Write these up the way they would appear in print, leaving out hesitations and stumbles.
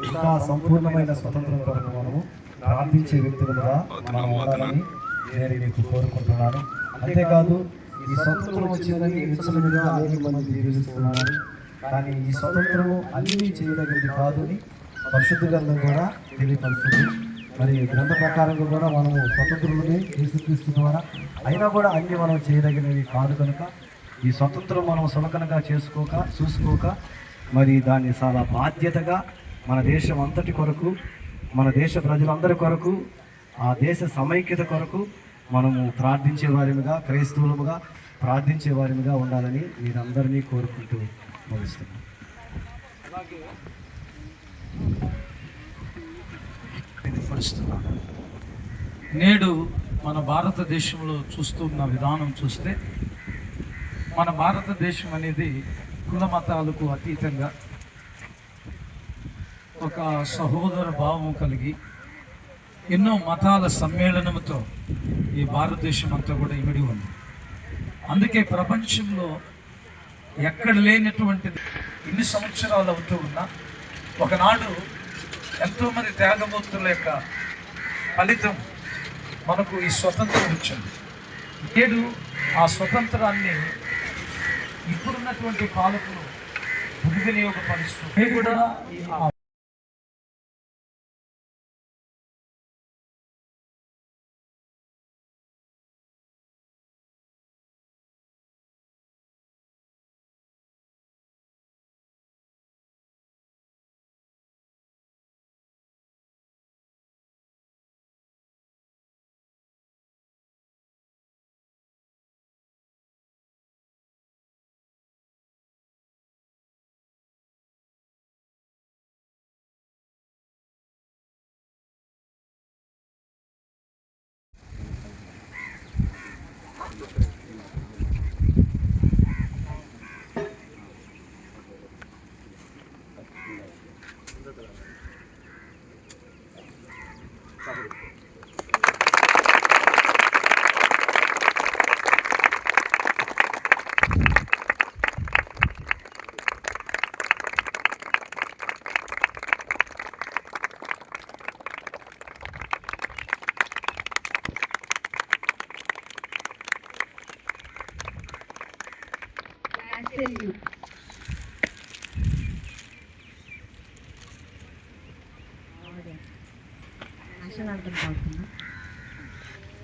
ఇంకా సంపూర్ణమైన స్వతంత్రం కొరకు మనము ప్రార్థించే వ్యక్తులుగా మనం ఉండాలని నేను మీకు కోరుకుంటున్నాను. అంతేకాదు ఈ స్వతంత్రం వచ్చిందని విచ్చలవిడిగా అనేక మంది జీవిస్తున్నారు. కానీ ఈ స్వతంత్రము అన్ని చేయదగినది కాదు అని పరిశుద్ధ గ్రంథం కూడా తెలియపరుస్తుంది. మరి గ్రంథ ప్రకారంగా కూడా మనము స్వతంత్రులని యేసుక్రీస్తు ద్వారా అయినా కూడా అన్ని మనం చేయదగినవి కాదు కనుక ఈ స్వతంత్రం మనం సులకనగా చూసుకోక మరి దాన్ని చాలా బాధ్యతగా మన దేశం అంతటి కొరకు, మన దేశ ప్రజలందరి కొరకు, ఆ దేశ సమైక్యత కొరకు మనము ప్రార్థించే వారిగా, క్రైస్తవులుగా ప్రార్థించే వారిగా ఉండాలని మీరందరినీ కోరుకుంటూ ముగిస్తున్నాను. నేడు మన భారతదేశంలో చూస్తున్న విధానం చూస్తే మన భారతదేశం అనేది కుల మతాలకు అతీతంగా ఒక సహోదర భావం కలిగి ఎన్నో మతాల సమ్మేళనంతో ఈ భారతదేశం అంతా కూడా ఇమిడి ఉంది. అందుకే ప్రపంచంలో ఎక్కడ లేనటువంటిది ఇన్ని సంవత్సరాలు అవుతూ ఉన్నా ఒకనాడు ఎంతోమంది త్యాగమూర్తుల యొక్క ఫలితం మనకు ఈ స్వతంత్రం వచ్చింది. నేడు ఆ స్వతంత్రాన్ని ఇప్పుడున్నటువంటి పాలకులు దుర్వినియోగపరుస్తూ కూడా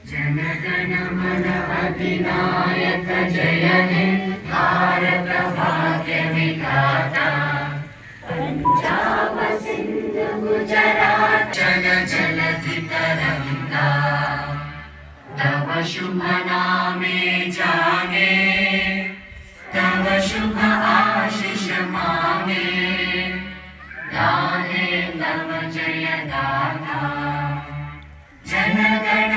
जनगण मन अधिनायक जय हे भारत भाग्य विधाता पंजाब सिंध गुजरात जल जलधि तरंगा तव शुभ नामे जागे तव शुभ आशीष मांगे गाहे तव जय गाथा जनगण